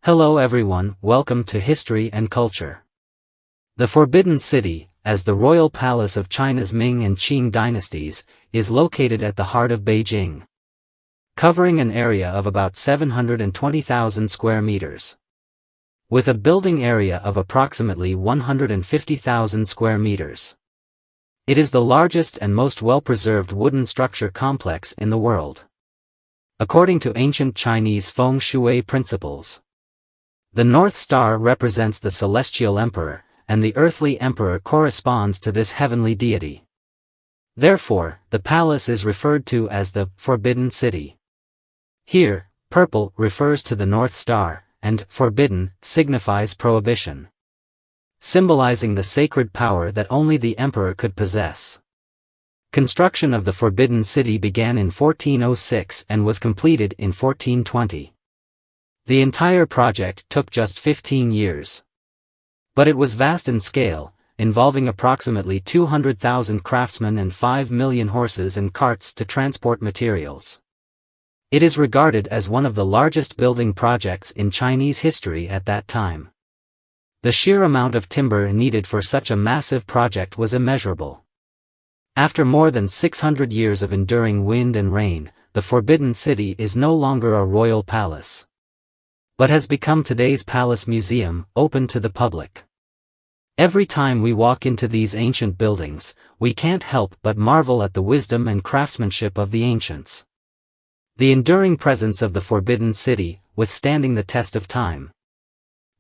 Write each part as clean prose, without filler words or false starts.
Hello everyone, welcome to History and Culture. The Forbidden City, as the royal palace of China's Ming and Qing dynasties, is located at the heart of Beijing, covering an area of about 720,000 square meters. With a building area of approximately 150,000 square meters. It is the largest and most well-preserved wooden structure complex in the world. According to ancient Chinese feng shui principles, the North Star represents the celestial emperor, and the earthly emperor corresponds to this heavenly deity. Therefore, the palace is referred to as the Forbidden City. Here, purple refers to the North Star, and forbidden signifies prohibition, symbolizing the sacred power that only the emperor could possess. Construction of the Forbidden City began in 1406 and was completed in 1420. The entire project took just 15 years. But it was vast in scale, involving approximately 200,000 craftsmen and 5 million horses and carts to transport materials. It is regarded as one of the largest building projects in Chinese history at that time. The sheer amount of timber needed for such a massive project was immeasurable. After more than 600 years of enduring wind and rain, the Forbidden City is no longer a royal palace, but has become today's palace museum, open to the public. Every time we walk into these ancient buildings, we can't help but marvel at the wisdom and craftsmanship of the ancients. The enduring presence of the Forbidden City, withstanding the test of time,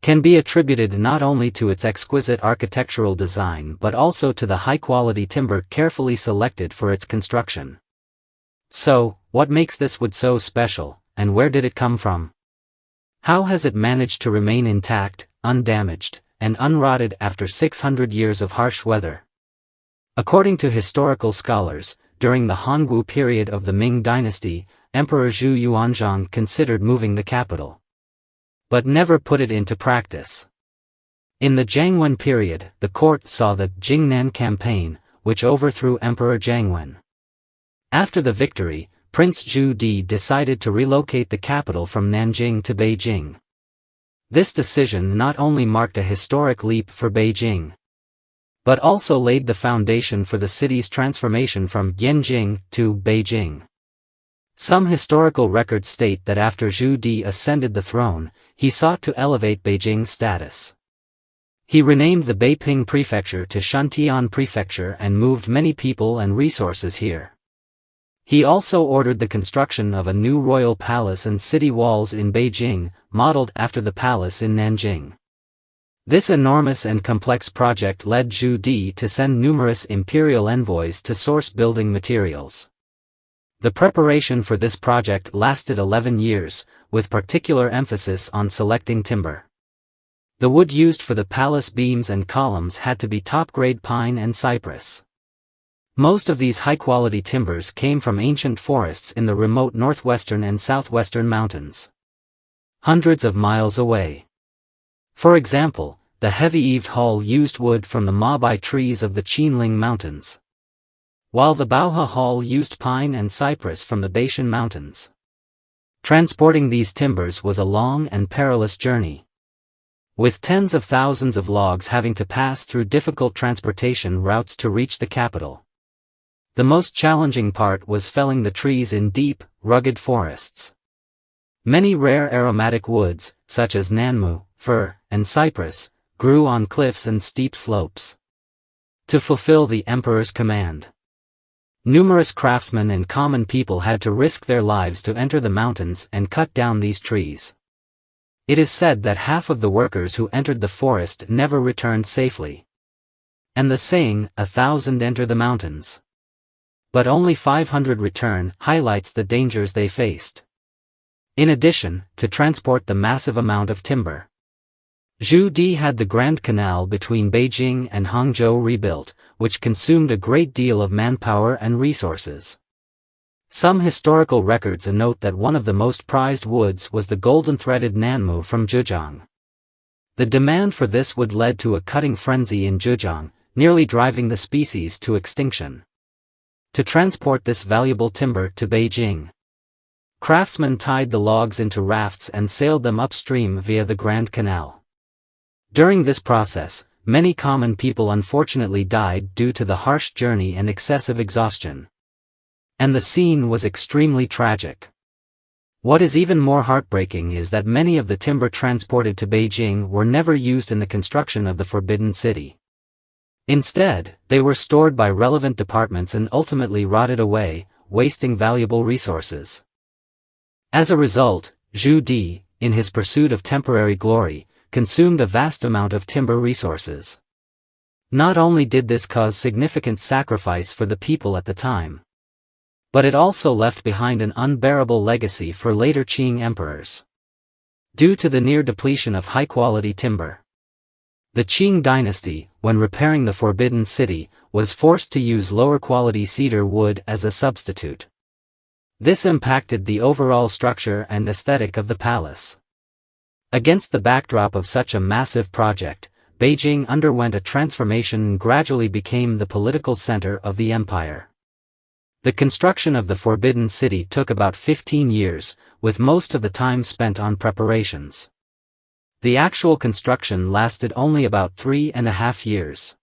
can be attributed not only to its exquisite architectural design but also to the high-quality timber carefully selected for its construction. So, what makes this wood so special, and where did it come from? How has it managed to remain intact, undamaged, and unrotted after 600 years of harsh weather? According to historical scholars, during the Hongwu period of the Ming dynasty, Emperor Zhu Yuanzhang considered moving the capital, but never put it into practice. In the Jiangwen period, the court saw the Jingnan campaign, which overthrew Emperor Jiangwen. After the victory, Prince Zhu Di decided to relocate the capital from Nanjing to Beijing. This decision not only marked a historic leap for Beijing, but also laid the foundation for the city's transformation from Yanjing to Beijing. Some historical records state that after Zhu Di ascended the throne, he sought to elevate Beijing's status. He renamed the Beiping prefecture to Shantian prefecture and moved many people and resources here. He also ordered the construction of a new royal palace and city walls in Beijing, modeled after the palace in Nanjing. This enormous and complex project led Zhu Di to send numerous imperial envoys to source building materials. The preparation for this project lasted 11 years, with particular emphasis on selecting timber. The wood used for the palace beams and columns had to be top-grade pine and cypress. Most of these high-quality timbers came from ancient forests in the remote northwestern and southwestern mountains, hundreds of miles away. For example, the heavy-eaved hull used wood from the mabai trees of the Qinling Mountains, while the Baohe hull used pine and cypress from the Beishan Mountains. Transporting these timbers was a long and perilous journey, with tens of thousands of logs having to pass through difficult transportation routes to reach the capital. The most challenging part was felling the trees in deep, rugged forests. Many rare aromatic woods, such as nanmu, fir, and cypress, grew on cliffs and steep slopes. To fulfill the emperor's command, numerous craftsmen and common people had to risk their lives to enter the mountains and cut down these trees. It is said that half of the workers who entered the forest never returned safely. And the saying, 1,000 enter the mountains, but only 500 return, highlights the dangers they faced. In addition, to transport the massive amount of timber, Zhu Di had the Grand Canal between Beijing and Hangzhou rebuilt, which consumed a great deal of manpower and resources. Some historical records note that one of the most prized woods was the golden-threaded nanmu from Zhejiang. The demand for this wood led to a cutting frenzy in Zhejiang, nearly driving the species to extinction. To transport this valuable timber to Beijing, Craftsmen tied the logs into rafts and sailed them upstream via the Grand Canal. During this process, many common people unfortunately died due to the harsh journey and excessive exhaustion. And the scene was extremely tragic. What is even more heartbreaking is that many of the timber transported to Beijing were never used in the construction of the Forbidden City. Instead, they were stored by relevant departments and ultimately rotted away, wasting valuable resources. As a result, Zhu Di, in his pursuit of temporary glory, consumed a vast amount of timber resources. Not only did this cause significant sacrifice for the people at the time, but it also left behind an unbearable legacy for later Qing emperors. Due to the near depletion of high-quality timber, the Qing dynasty, when repairing the Forbidden City, was forced to use lower-quality cedar wood as a substitute. This impacted the overall structure and aesthetic of the palace. Against the backdrop of such a massive project, Beijing underwent a transformation and gradually became the political center of the empire. The construction of the Forbidden City took about 15 years, with most of the time spent on preparations. The actual construction lasted only about 3.5 years.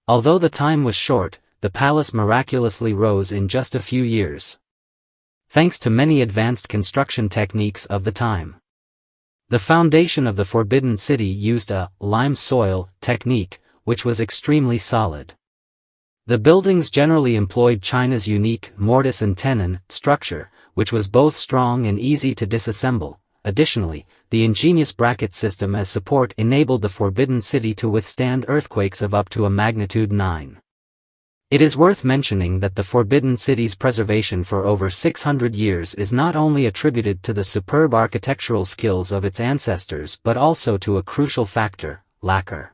Although the time was short, the palace miraculously rose in just a few years, thanks to many advanced construction techniques of the time. The foundation of the Forbidden City used a lime soil technique, which was extremely solid. The buildings generally employed China's unique mortise and tenon structure, which was both strong and easy to disassemble. Additionally, the ingenious bracket system as support enabled the Forbidden City to withstand earthquakes of up to a magnitude 9. It is worth mentioning that the Forbidden City's preservation for over 600 years is not only attributed to the superb architectural skills of its ancestors but also to a crucial factor, lacquer.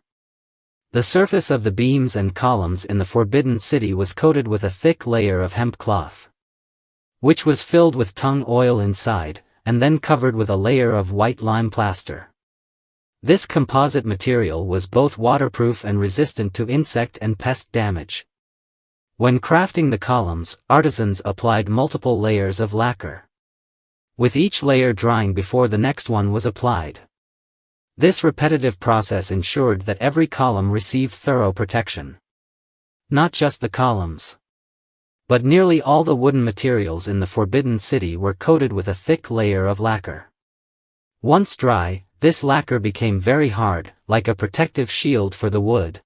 The surface of the beams and columns in the Forbidden City was coated with a thick layer of hemp cloth, which was filled with tung oil inside, and then covered with a layer of white lime plaster. This composite material was both waterproof and resistant to insect and pest damage. When crafting the columns, artisans applied multiple layers of lacquer, with each layer drying before the next one was applied. This repetitive process ensured that every column received thorough protection. Not just the columns, but nearly all the wooden materials in the Forbidden City were coated with a thick layer of lacquer. Once dry, this lacquer became very hard, like a protective shield for the wood,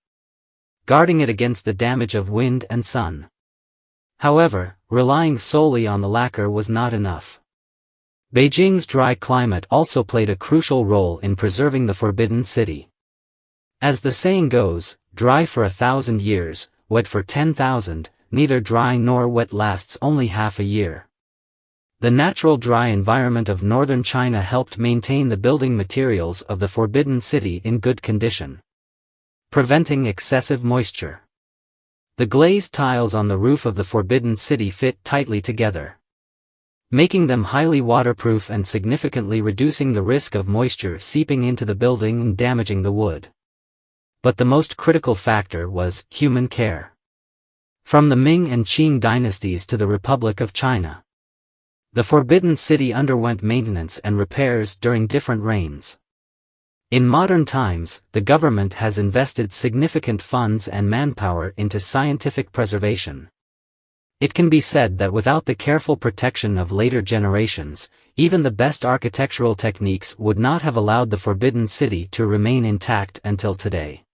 guarding it against the damage of wind and sun. However, relying solely on the lacquer was not enough. Beijing's dry climate also played a crucial role in preserving the Forbidden City. As the saying goes, dry for 1,000 years, wet for 10,000, neither dry nor wet lasts only half a year. The natural dry environment of northern China helped maintain the building materials of the Forbidden City in good condition, preventing excessive moisture. The glazed tiles on the roof of the Forbidden City fit tightly together, making them highly waterproof and significantly reducing the risk of moisture seeping into the building and damaging the wood. But the most critical factor was human care. From the Ming and Qing dynasties to the Republic of China, the Forbidden City underwent maintenance and repairs during different reigns. In modern times, the government has invested significant funds and manpower into scientific preservation. It can be said that without the careful protection of later generations, even the best architectural techniques would not have allowed the Forbidden City to remain intact until today.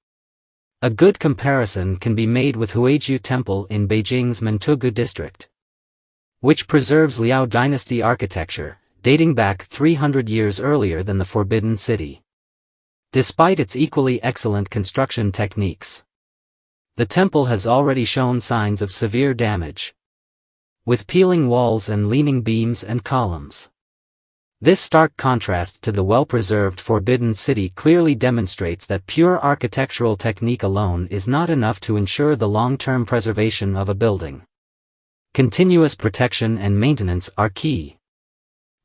A good comparison can be made with Huizhou Temple in Beijing's Mentugu district, which preserves Liao dynasty architecture, dating back 300 years earlier than the Forbidden City. Despite its equally excellent construction techniques, the temple has already shown signs of severe damage, with peeling walls and leaning beams and columns. This stark contrast to the well-preserved Forbidden City clearly demonstrates that pure architectural technique alone is not enough to ensure the long-term preservation of a building. Continuous protection and maintenance are key.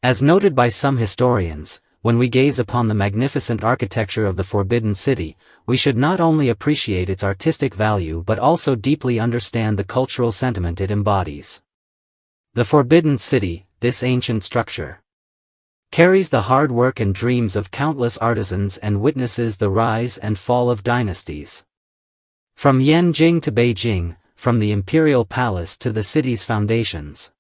As noted by some historians, when we gaze upon the magnificent architecture of the Forbidden City, we should not only appreciate its artistic value but also deeply understand the cultural sentiment it embodies. The Forbidden City, this ancient structure carries the hard work and dreams of countless artisans and witnesses the rise and fall of dynasties. From Yanjing to Beijing, from the Imperial Palace to the city's foundations.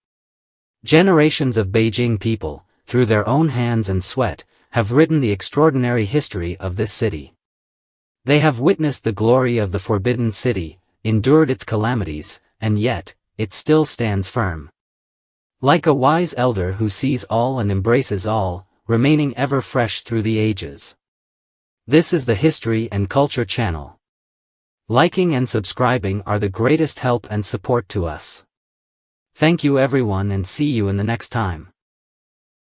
Generations of Beijing people, through their own hands and sweat, have written the extraordinary history of this city. They have witnessed the glory of the Forbidden City, endured its calamities, and yet, it still stands firm. Like a wise elder who sees all and embraces all, remaining ever fresh through the ages. This is the History and Culture channel. Liking and subscribing are the greatest help and support to us. Thank you everyone and see you in the next time.